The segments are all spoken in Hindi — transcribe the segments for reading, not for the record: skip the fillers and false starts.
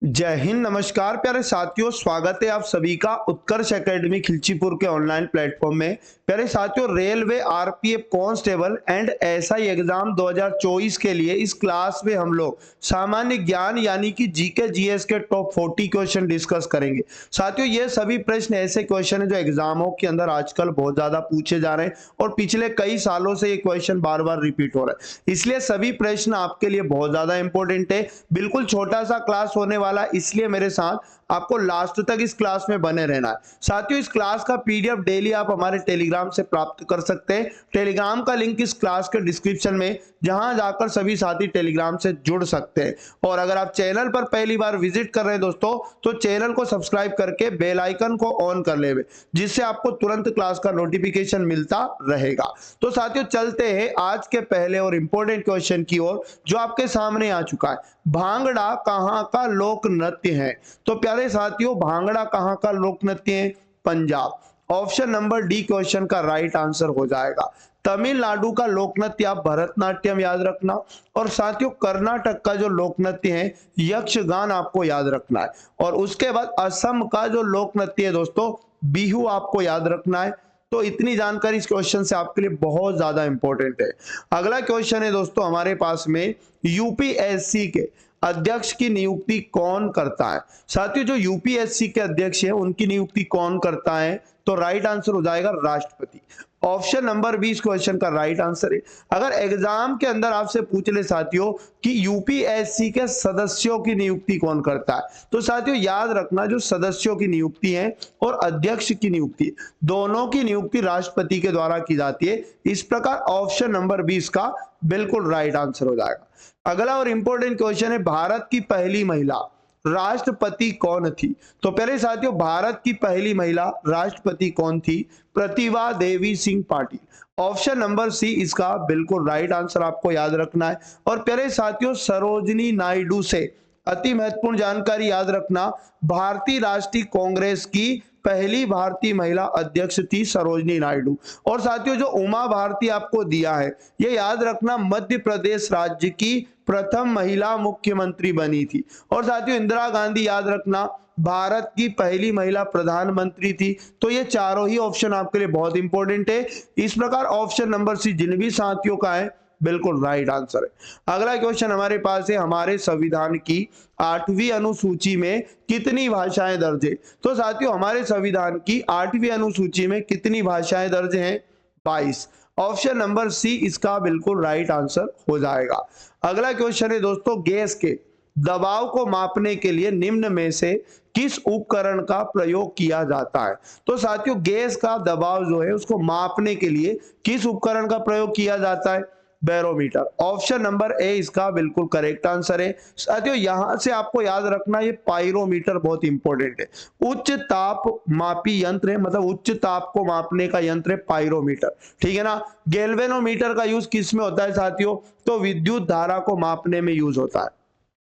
जय हिंद, नमस्कार प्यारे साथियों। स्वागत है आप सभी का उत्कर्ष एकेडमी खिलचीपुर के ऑनलाइन प्लेटफॉर्म में। प्यारे साथियों, railway RPF constable and SI exam 2024 के लिए इस क्लास में हम लोग सामान्य ज्ञान यानी कि जीके जीएस के टॉप 40 क्वेश्चन डिस्कस करेंगे। साथियों, ये सभी प्रश्न ऐसे क्वेश्चन है जो एग्जामों के अंदर आजकल बहुत ज्यादा पूछे जा रहे हैं और पिछले कई सालों से ये क्वेश्चन बार बार रिपीट हो रहा है, इसलिए सभी प्रश्न आपके लिए बहुत ज्यादा इंपॉर्टेंट है। बिल्कुल छोटा सा क्लास होने वाला, इसलिए मेरे साथ आपको लास्ट तक इस क्लास में बने रहना है। साथियों, इस क्लास का पीडीएफ डेली आप हमारे टेलीग्राम से प्राप्त कर सकते हैं। टेलीग्राम का लिंक इस क्लास के डिस्क्रिप्शन में, जहां जाकर सभी साथी टेलीग्राम से जुड़ सकते हैं। और अगर आप चैनल पर पहली बार विजिट कर रहे हैं दोस्तों, तो चैनल को सब्सक्राइब करके बेल आइकन को ऑन कर ले, जिससे आपको तुरंत क्लास का नोटिफिकेशन मिलता रहेगा। तो साथियों, चलते हैं आज के पहले और इंपॉर्टेंट क्वेश्चन की ओर, जो आपके सामने आ चुका है। भांगड़ा कहां का लोक नृत्य है? तो प्यारे साथियों, भांगड़ा कहां का लोक नृत्य है? Punjab. Option number D question का राइट आंसर हो जाएगा। तमिलनाडु का लोक नृत्य आप भरतनाट्यम याद रखना। और साथियों, कर्नाटक का जो लोक नृत्य है यक्षगान आपको याद रखना है। और उसके बाद असम का जो लोक नृत्य है दोस्तों, बिहू आपको याद रखना है। तो इतनी जानकारी इस क्वेश्चन से आपके लिए बहुत ज्यादा इंपॉर्टेंट है। अगला क्वेश्चन है दोस्तों हमारे पास में, यूपीएससी के अध्यक्ष की नियुक्ति कौन करता है? साथियों, जो यूपीएससी के अध्यक्ष है उनकी नियुक्ति कौन करता है? तो राइट आंसर हो जाएगा राष्ट्रपति। ऑप्शन नंबर 20 क्वेश्चन का राइट आंसर है। अगर एग्जाम के अंदर आपसे पूछ ले साथियों कि यूपीएससी के सदस्यों की नियुक्ति कौन करता है, तो साथियों याद रखना, जो सदस्यों की नियुक्ति है और अध्यक्ष की नियुक्ति, दोनों की नियुक्ति राष्ट्रपति के द्वारा की जाती है। इस प्रकार ऑप्शन नंबर 20 का बिल्कुल राइट आंसर हो जाएगा। अगला और इंपॉर्टेंट क्वेश्चन है, भारत की पहली महिला राष्ट्रपति कौन थी? तो पहले साथियों, भारत की पहली महिला राष्ट्रपति कौन थी? Pratibha Devi Singh Patil. Option number C इसका बिल्कुल राइट आंसर आपको याद रखना है। और प्यारे साथियों, सरोजनी नायडू से अति महत्वपूर्ण जानकारी याद रखना, भारतीय राष्ट्रीय कांग्रेस की पहली भारतीय महिला अध्यक्ष थी सरोजनी नायडू। और साथियों, जो उमा भारती आपको दिया है, ये याद रखना मध्य प्रदेश राज्य की प्रथम महिला मुख्यमंत्री बनी थी। और साथियों, इंदिरा गांधी याद रखना भारत की पहली महिला प्रधानमंत्री थी। तो ये चारों ही ऑप्शन आपके लिए बहुत इंपॉर्टेंट है। इस प्रकार ऑप्शन नंबर सी जिन भी साथियों का है बिल्कुल राइट आंसर है। अगला क्वेश्चन हमारे पास है, हमारे संविधान की 8वीं अनुसूची में कितनी भाषाएं दर्ज है? तो साथियों, हमारे संविधान की 8वीं अनुसूची में कितनी भाषाएं दर्ज हैं? 22। ऑप्शन नंबर सी इसका बिल्कुल राइट आंसर हो जाएगा। अगला क्वेश्चन है दोस्तों, गैस के दबाव को मापने के लिए निम्न में से किस उपकरण का प्रयोग किया जाता है? तो साथियों, गैस का दबाव जो है उसको मापने के लिए किस उपकरण का प्रयोग किया जाता है? बैरोमीटर। ऑप्शन नंबर ए इसका बिल्कुल करेक्ट आंसर है। साथियों, यहां से आपको याद रखना, ये पायरोमीटर बहुत इंपॉर्टेंट है। उच्च ताप मापी यंत्र है, मतलब उच्च ताप को मापने का यंत्र है पायरोमीटर, ठीक है ना। गैल्वेनोमीटर का यूज किस में होता है साथियों? तो विद्युत धारा को मापने में यूज होता है।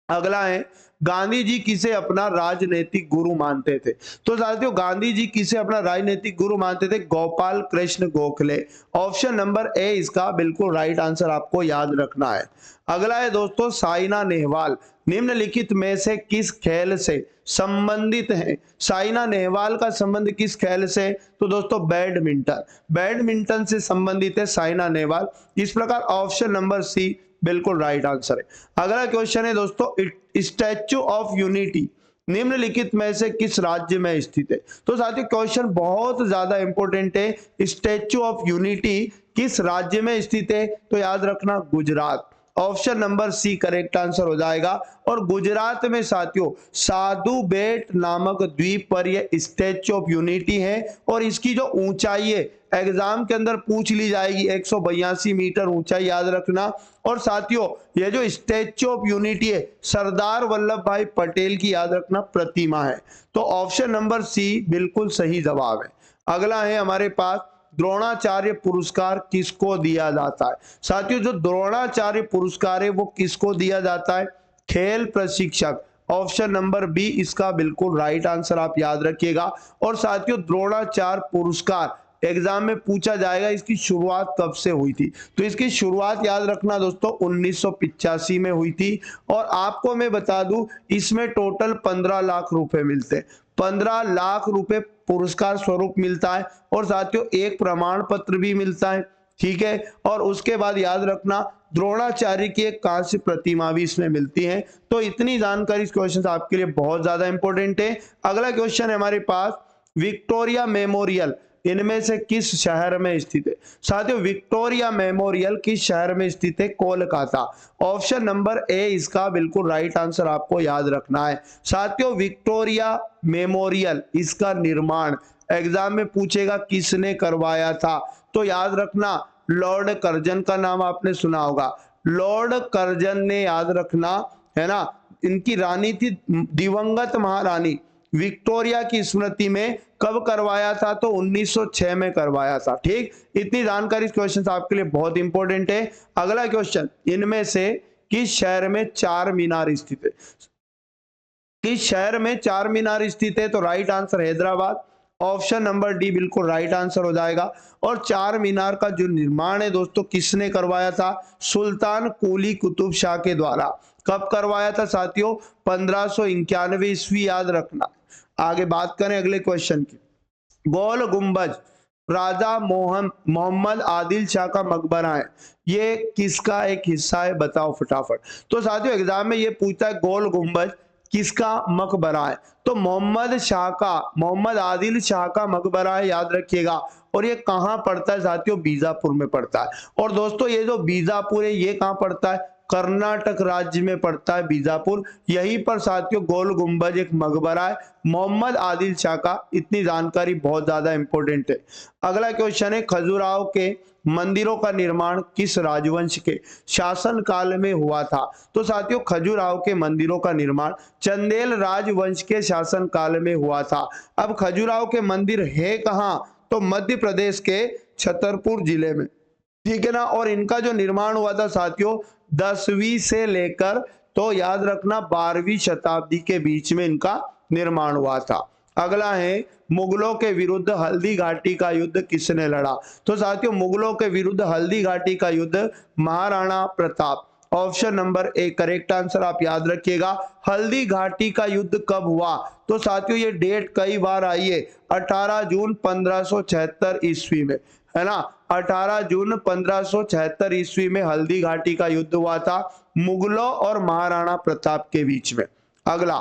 अगला है, गांधी जी किसे अपना राजनीतिक गुरु मानते थे? तो साथियों, गांधी जी किसे अपना राजनीतिक गुरु मानते थे? Gopal Krishna Gokhale. Option number A इसका बिल्कुल राइट आंसर आपको याद रखना है। अगला है दोस्तों, साइना नेहवाल निम्नलिखित में से किस खेल से संबंधित है? साइना नेहवाल का संबंध किस खेल से? तो दोस्तों बैडमिंटन। बैडमिंटन से संबंधित है साइना नेहवाल। इस प्रकार ऑप्शन नंबर सी बिल्कुल राइट आंसर है। अगला क्वेश्चन है दोस्तों, स्टैच्यू ऑफ यूनिटी निम्नलिखित में से किस राज्य में स्थित है? तो साथियों, क्वेश्चन बहुत ज्यादा इंपॉर्टेंट है। स्टैच्यू ऑफ यूनिटी किस राज्य में स्थित है? तो याद रखना Gujarat. Option number C correct answer हो जाएगा। और गुजरात में साथियों साधु बेट नामक द्वीप पर यह स्टैच्यू ऑफ यूनिटी है। और इसकी जो ऊंचाई है, एग्जाम के अंदर पूछ ली जाएगी, 182 मीटर ऊंचाई याद रखना। और साथियों, ये जो स्टैच्यू ऑफ यूनिटी है सरदार वल्लभ भाई पटेल की याद रखना प्रतिमा है। तो ऑप्शन नंबर सी बिल्कुल सही जवाब है। अगला है हमारे पास, द्रोणाचार्य पुरस्कार किसको दिया जाता है? साथियों, जो द्रोणाचार्य पुरस्कार है वो किसको दिया जाता है? खेल प्रशिक्षक। ऑप्शन नंबर बी इसका बिल्कुल राइट आंसर आप याद रखिएगा। और साथियों, द्रोणाचार्य पुरस्कार एग्जाम में पूछा जाएगा इसकी शुरुआत कब से हुई थी। तो इसकी शुरुआत याद रखना दोस्तों 1985 में हुई थी। और आपको मैं बता दूं इसमें टोटल 15 लाख रुपए मिलते हैं, 15 लाख रुपए पुरस्कार स्वरूप मिलता है और साथियों एक प्रमाण पत्र भी मिलता है, ठीक है। और उसके बाद याद रखना द्रोणाचार्य की एक कांस्य प्रतिमा भी इसमें मिलती है। तो इतनी जानकारी इस क्वेश्चन आपके लिए बहुत ज्यादा इंपॉर्टेंट है। अगला क्वेश्चन है हमारे पास, विक्टोरिया मेमोरियल इनमें से किस शहर में स्थित है। साथियों विक्टोरिया मेमोरियल किस शहर में स्थित है, कोलकाता। ऑप्शन नंबर ए इसका बिल्कुल राइट आंसर आपको याद रखना है। साथियों विक्टोरिया मेमोरियल इसका निर्माण एग्जाम में पूछेगा किसने करवाया था, तो याद रखना लॉर्ड कर्जन का नाम आपने सुना होगा। लॉर्ड कर्जन ने याद रखना है ना, इनकी रानी थी दिवंगत महारानी विक्टोरिया की स्मृति में कब करवाया था, तो 1906 में करवाया था, ठीक। इतनी जानकारी इस क्वेश्चन आपके लिए बहुत इंपॉर्टेंट है। अगला क्वेश्चन, इनमें से किस शहर में चार मीनार स्थित है, किस शहर में चार मीनार स्थित है, तो right answer Hyderabad. Option number D बिल्कुल राइट आंसर हो जाएगा। और चार मीनार का जो निर्माण है दोस्तों किसने करवाया था, सुल्तान कुली कुतुब शाह के द्वारा। कब करवाया था साथियों, 1591 ईस्वी, याद रखना। आगे बात करें अगले क्वेश्चन की, गोल गुंबज राजा मोहम्मद आदिल शाह का मकबरा है, ये किसका एक हिस्सा है, बताओ फटाफट। तो साथियों एग्जाम में ये पूछता है गोल गुंबज किसका मकबरा है, तो मोहम्मद आदिल शाह का मकबरा है, याद रखिएगा। और ये कहां पड़ता है साथियों, बीजापुर में पड़ता है। और दोस्तों ये जो बीजापुर है ये कहां पड़ता है, कर्नाटक राज्य में पड़ता है बीजापुर। यहीं पर साथियों गोल गुंबज एक मकबरा है मोहम्मद आदिल शाह का। इतनी जानकारी बहुत ज्यादा इंपॉर्टेंट है। अगला क्वेश्चन है, खजुराहो के मंदिरों का निर्माण किस राजवंश के शासन काल में हुआ था, तो साथियों खजुराहो के मंदिरों का निर्माण चंदेल राजवंश के शासन काल में हुआ था। अब खजुराहो के मंदिर है कहां, तो मध्य प्रदेश के छतरपुर जिले में, ठीक है ना। और इनका जो निर्माण हुआ था साथियों 10वीं से लेकर तो याद रखना 12वीं शताब्दी के बीच में इनका निर्माण हुआ था। अगला है, मुगलों के विरुद्ध हल्दी घाटी का युद्ध किसने लड़ा, तो साथियों मुगलों के विरुद्ध हल्दी घाटी का युद्ध Maharana Pratap. Option number A correct answer आप याद रखिएगा। हल्दी घाटी का युद्ध कब हुआ, तो साथियों ये डेट कई बार आई है, 18 जून 1576 ईस्वी में, है ना। 18 जून 1576 ईस्वी में हल्दी घाटी का युद्ध हुआ था मुगलों और महाराणा प्रताप के बीच में। अगला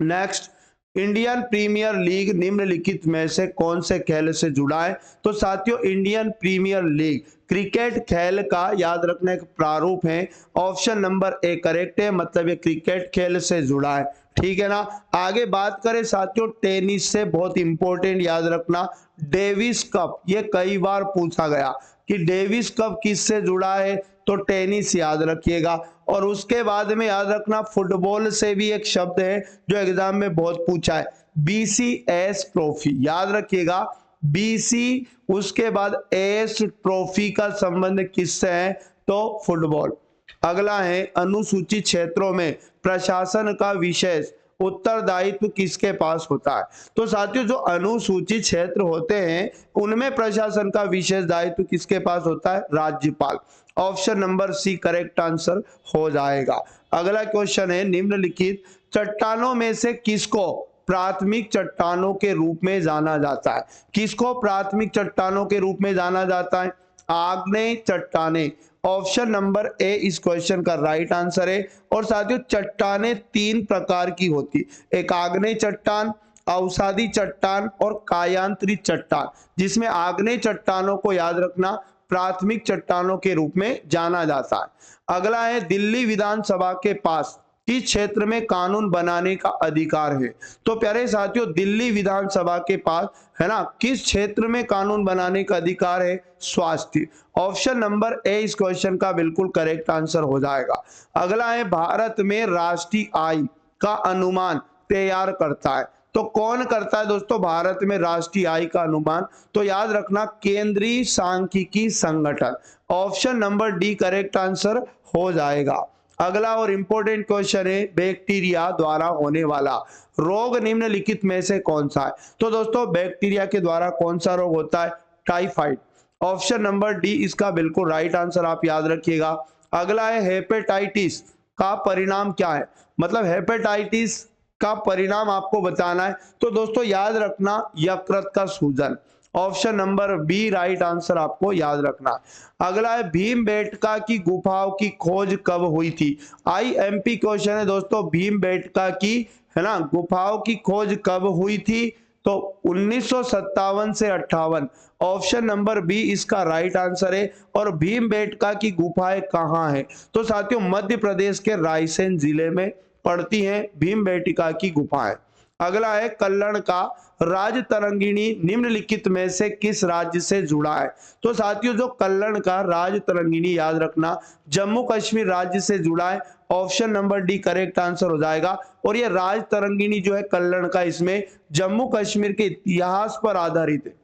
नेक्स्ट, इंडियन प्रीमियर लीग निम्नलिखित में से कौन से खेल से जुड़ा है, तो साथियों इंडियन प्रीमियर लीग क्रिकेट खेल का याद रखने का प्रारूप है। ऑप्शन नंबर ए करेक्ट है, मतलब ये क्रिकेट खेल से जुड़ा है, ठीक है ना। आगे बात करें साथियों टेनिस से, बहुत इंपॉर्टेंट याद रखना डेविस कप, ये कई बार पूछा गया कि डेविस कप किससे जुड़ा है, तो टेनिस याद रखिएगा। और उसके बाद में याद रखना फुटबॉल से भी एक शब्द है जो एग्जाम में बहुत पूछा है, बीसीएस ट्रॉफी, याद रखिएगा बीसी। उसके बाद एस ट्रॉफी का संबंध किससे है, तो फुटबॉल। अगला है, अनुसूचित क्षेत्रों में प्रशासन का विशेष उत्तरदायित्व किसके पास होता है, तो साथियों जो अनुसूचित क्षेत्र होते हैं उनमें प्रशासन का विशेष दायित्व किसके पास होता है, राज्यपाल। Option number C correct answer हो जाएगा। अगला क्वेश्चन है, निम्नलिखित चट्टानों में से किसको प्राथमिक चट्टानों के रूप में जाना जाता है, किसको प्राथमिक चट्टानों के रूप में जाना जाता है, आग्नेय चट्टाने। ऑप्शन नंबर ए इस क्वेश्चन का राइट आंसर है। और साथियों चट्टाने तीन प्रकार की होती, एक आग्नेय चट्टान, अवसादी चट्टान और कायांतरित चट्टान, जिसमें आग्नेय चट्टानों को याद रखना प्राथमिक चट्टानों के रूप में जाना जाता है। अगला है, दिल्ली विधानसभा के पास किस क्षेत्र में कानून बनाने का अधिकार है, तो प्यारे साथियों दिल्ली विधानसभा के पास है ना किस क्षेत्र में कानून बनाने का अधिकार है, स्वास्थ्य। ऑप्शन नंबर ए इस क्वेश्चन का बिल्कुल करेक्ट आंसर हो जाएगा। अगला है, भारत में राष्ट्रीय आय का अनुमान तैयार करता है, तो कौन करता है दोस्तों भारत में राष्ट्रीय आय का अनुमान, तो याद रखना केंद्रीय सांख्यिकी संगठन। Option number D correct answer हो जाएगा। अगला और इंपॉर्टेंट क्वेश्चन है, बैक्टीरिया द्वारा होने वाला रोग निम्नलिखित में से कौन सा है, तो दोस्तों बैक्टीरिया के द्वारा कौन सा रोग होता है, टाइफाइड। ऑप्शन नंबर डी इसका बिल्कुल राइट आंसर आप याद रखिएगा। अगला है हेपेटाइटिस का परिणाम क्या है, मतलब हेपेटाइटिस का परिणाम आपको बताना है। तो दोस्तों याद रखना यकृत का सूजन। Option number B right answer आपको याद रखना है। अगला है भीमबेटका की गुफाओं की खोज कब हुई थी। आईएमपी क्वेश्चन है दोस्तों, भीमबेटका की है ना गुफाओं की खोज कब हुई थी, तो 1957 से 58। ऑप्शन नंबर बी इसका राइट आंसर है। और भीमबेटका की गुफाएं कहाँ हैं, तो साथियों मध्य प्रदेश के रायसेन जिले में पड़ती हैं भीमबेटका की गुफाएं। अगला है कल्लण का राजतरंगिणी निम्नलिखित में से किस राज्य से जुड़ा है। तो साथियों जो कल्लण का राजतरंगिणी याद रखना जम्मू कश्मीर राज्य से जुड़ा है। Option number D correct answer हो जाएगा। और ये राजतरंगिणी जो है कल्लण का, इसमें जम्मू कश्मीर के इतिहास पर आधारित है।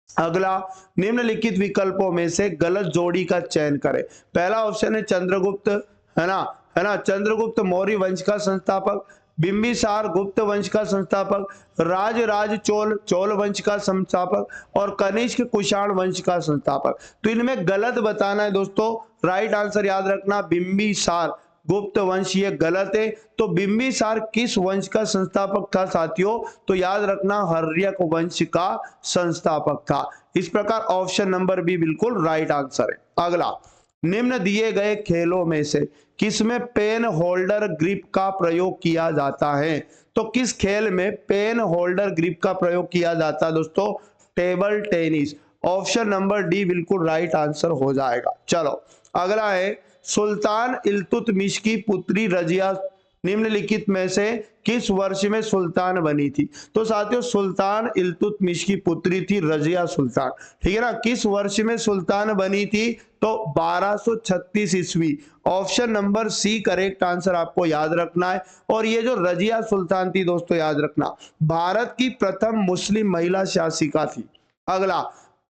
अगला निम्नलिखित विकल्पों में से गलत जोड़ी का चयन करें। पहला ऑप्शन है चंद्रगुप्त, है ना चंद्रगुप्त मौर्य वंश का संस्थापक, बिंबिसार गुप्त वंश का संस्थापक, राजराज चोल चोल वंश का संस्थापक और कनिष्क कुषाण वंश का संस्थापक। तो इनमें गलत बताना है दोस्तों। राइट आंसर याद रखना बिंबिसार गुप्त वंश, ये गलत है। तो बिंबिसार किस वंश का संस्थापक था साथियों, तो याद रखना हर्यक वंश का संस्थापक था। इस प्रकार ऑप्शन नंबर बी बिल्कुल राइट आंसर है। अगला, निम्न दिए गए खेलों में से किसमें पेन होल्डर ग्रिप का प्रयोग किया जाता है। तो किस खेल में पेन होल्डर ग्रिप का प्रयोग किया जाता है दोस्तों, table tennis. Option number D बिल्कुल राइट आंसर हो जाएगा। चलो अगला है सुल्तान इल्तुतमिश की पुत्री रजिया निम्नलिखित में से किस वर्ष में सुल्तान बनी थी। तो साथियों सुल्तान इल्तुतमिश की पुत्री थी रजिया सुल्तान, ठीक है ना। किस वर्ष में सुल्तान बनी थी, तो 1236 ईस्वी। Option number C correct answer आपको याद रखना है। और ये जो रजिया सुल्तान थी दोस्तों याद रखना भारत की प्रथम मुस्लिम महिला शासिका थी। अगला,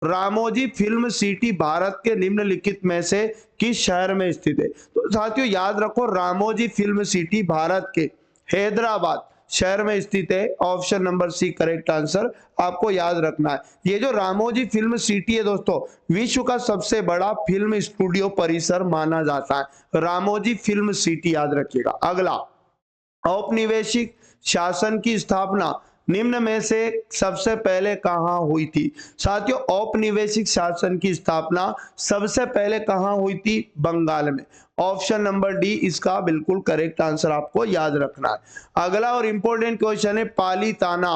रामोजी फिल्म सिटी भारत के निम्नलिखित में से किस शहर में स्थित है। तो साथियों याद रखो रामोजी फिल्म सिटी भारत के हैदराबाद शहर में स्थित है। Option number C correct answer आपको याद रखना है। ये जो रामोजी फिल्म सिटी है दोस्तों विश्व का सबसे बड़ा फिल्म स्टूडियो परिसर माना जाता है। रामोजी फिल्म सिटी याद रखिएगा। अगला, औपनिवेशिक शासन की स्थापना निम्न में से सबसे पहले कहां हुई थी। साथियों औपनिवेशिक शासन की स्थापना सबसे पहले कहां हुई थी, बंगाल में। ऑप्शन नंबर डी इसका बिल्कुल करेक्ट आंसर आपको याद रखना है। अगला और इंपॉर्टेंट क्वेश्चन है पालीताना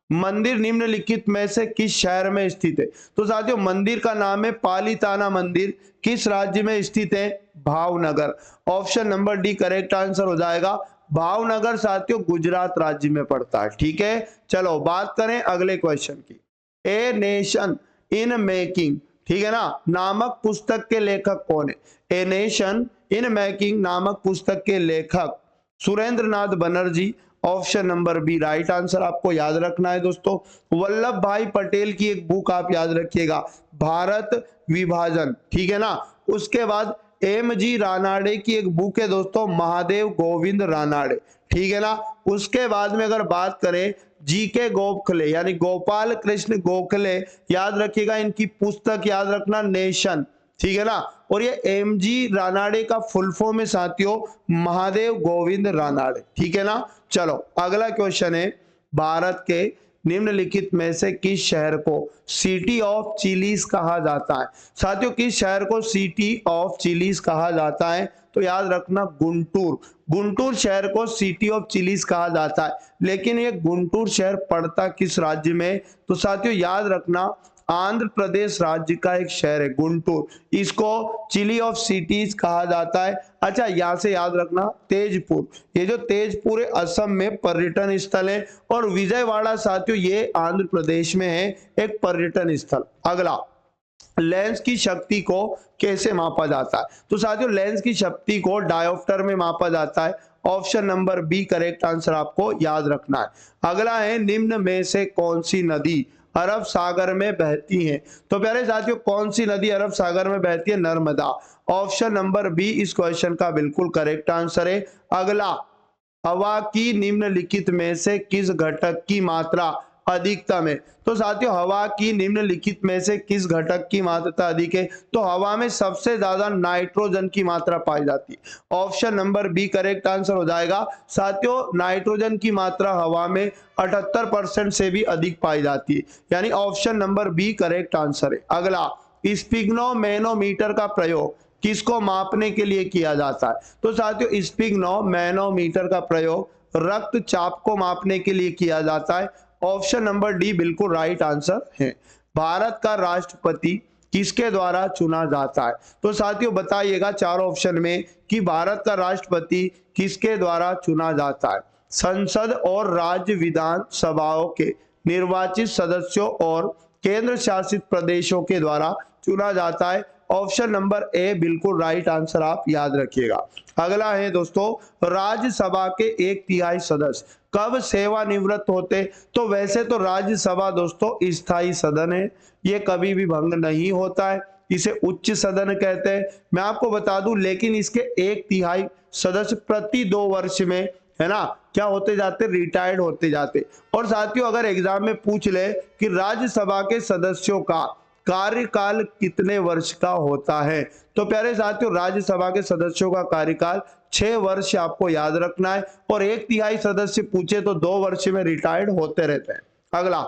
मंदिर निम्नलिखित में से किस शहर में स्थित है। तो साथियों मंदिर का नाम है पालीताना मंदिर, किस राज्य में स्थित है, Bhavnagar. Option number D correct answer हो जाएगा। भावनगर साथियों गुजरात राज्य में पड़ता है, ठीक है। चलो बात करें अगले क्वेश्चन की। ए नेशन इन मेकिंग, ठीक है ना, नामक पुस्तक के लेखक कौन है। ए नेशन इन मेकिंग नामक पुस्तक के लेखक Surendra Nath Banerjee. Option number B right answer आपको याद रखना है दोस्तों। वल्लभ भाई पटेल की एक बुक आप याद रखिएगा, भारत विभाजन, ठीक है ना। उसके बाद एम जी रानाडे की एक बुक है दोस्तों, महादेव गोविंद रानाडे, ठीक है ना। उसके बाद में अगर बात करें जी के गोखले यानी गोपाल कृष्ण गोखले, याद रखिएगा इनकी पुस्तक याद रखना नेशन, ठीक है ना। और ये एम जी रानाडे का फुल फॉर्म है साथियों महादेव गोविंद रानाडे, ठीक है ना। चलो अगला क्वेश्चन है, भारत के निम्नलिखित में से किस शहर को सिटी ऑफ चिलीज कहा जाता है। साथियों किस शहर को सिटी ऑफ चिलीज कहा जाता है, तो याद रखना गुंटूर। गुंटूर शहर को सिटी ऑफ चिलीज कहा जाता है। लेकिन ये गुंटूर शहर पड़ता किस राज्य में, तो साथियों याद रखना आंध्र प्रदेश राज्य का एक शहर है गुंटूर, इसको चिली ऑफ सिटीज कहा जाता है। अच्छा यहां से याद रखना तेजपुर, ये जो तेजपुर है असम में पर्यटन स्थल है। और विजयवाड़ा साथियों ये आंध्र प्रदेश में है एक पर्यटन स्थल। अगला, लेंस की शक्ति को कैसे मापा जाता है। तो साथियों लेंस की शक्ति को डायोप्टर में मापा जाता है। Option number B correct answer आपको याद रखना है। अगला है निम्न में से कौन सी नदी अरब सागर में बहती है। तो प्यारे साथियों कौन सी नदी अरब सागर में बहती है, नर्मदा। ऑप्शन नंबर बी इस क्वेश्चन का बिल्कुल करेक्ट आंसर है। अगला, हवा की निम्नलिखित में से किस घटक की मात्रा अधिकतम है। तो साथियों हवा की निम्नलिखित में से किस घटक की मात्रा अधिक है? तो हवा में सबसे ज्यादा नाइट्रोजन की मात्रा पाई जाती है। Option number B correct answer हो जाएगा। साथियों नाइट्रोजन की मात्रा हवा में 78% से भी अधिक पाई जाती है, यानी option number B correct answer है। अगला, स्पिग्नोमेनोमीटर का प्रयोग किसको मापने के लिए किया जाता है? तो साथियों स्पिग्नोमेनोमीटर का प्रयोग रक्तचाप को मापने के लिए किया जाता है। ऑप्शन नंबर डी बिल्कुल राइट आंसर है। भारत का राष्ट्रपति किसके द्वारा चुना जाता है? तो साथियों बताइएगा चारों ऑप्शन में कि भारत का राष्ट्रपति किसके द्वारा चुना जाता है? संसद और राज्य विधान सभाओं के निर्वाचित सदस्यों और केंद्र शासित प्रदेशों के द्वारा चुना जाता है। ऑप्शन नंबर ए बिल्कुल राइट आंसर आप याद रखिएगा। अगला है दोस्तों, राज्यसभा के 1/3 सदस्य कब सेवानिवृत्त होते? तो वैसे तो राज्यसभा दोस्तों स्थायी सदन है, ये कभी भी भंग नहीं होता है, इसे उच्च सदन कहते हैं। मैं आपको बता दूं, लेकिन इसके 1/3 सदस्य प्रति 2 वर्ष में, है ना, क्या होते जाते? रिटायर्ड होते जाते। और साथियों अगर एग्जाम में पूछ ले कि राज्यसभा के सदस्यों का कार्यकाल कितने वर्ष का होता है, तो प्यारे साथियों राज्यसभा के सदस्यों का कार्यकाल 6 वर्ष आपको याद रखना है। और 1/3 सदस्य पूछे तो 2 वर्ष में रिटायर्ड होते रहते हैं। अगला,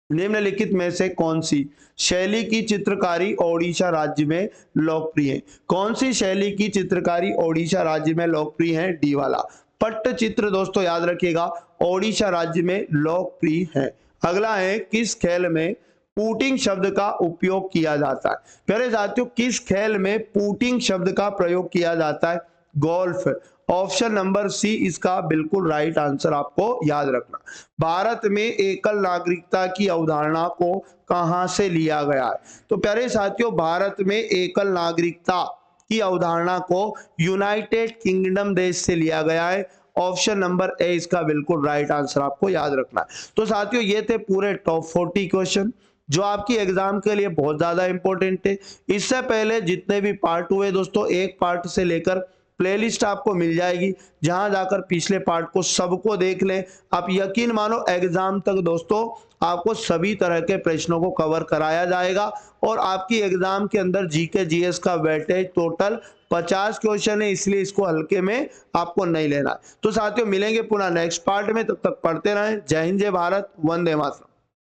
निम्नलिखित में से कौन सी शैली की चित्रकारी ओडिशा राज्य में लोकप्रिय है? कौन सी शैली की चित्रकारी ओडिशा राज्य में लोकप्रिय है? डी वाला पट्टचित्र दोस्तों याद रखिएगा, ओडिशा राज्य में लोकप्रिय है। अगला है, किस खेल में पुटिंग शब्द का उपयोग किया जाता है? प्यारे साथियों किस खेल में पुटिंग शब्द का प्रयोग किया जाता है? गोल्फ। ऑप्शन नंबर सी इसका बिल्कुल राइट आंसर आपको याद रखना। भारत में एकल नागरिकता की अवधारणा को कहां से लिया गया है? तो प्यारे साथियों भारत में एकल नागरिकता की अवधारणा को यूनाइटेड किंगडम देश से लिया गया है। ऑप्शन नंबर ए इसका बिल्कुल राइट आंसर आपको याद रखना है। तो साथियों ये थे पूरे टॉप 40 क्वेश्चन जो आपकी एग्जाम के लिए बहुत ज्यादा इंपॉर्टेंट थे। इससे पहले जितने भी पार्ट हुए दोस्तों, एक पार्ट से लेकर प्लेलिस्ट आपको मिल जाएगी, जहां जाकर पिछले पार्ट को सबको देख लें। आप यकीन मानो एग्जाम तक दोस्तों आपको सभी तरह के प्रश्नों को कवर कराया जाएगा। और आपकी एग्जाम के अंदर जीके जीएस का वेटेज टोटल 50 क्वेश्चन है, इसलिए इसको हल्के में आपको नहीं लेना। तो साथियों मिलेंगे पुनः नेक्स्ट पार्ट में, तब तक पढ़ते रहें। जय हिंद, जय भारत, वंदे मातरम।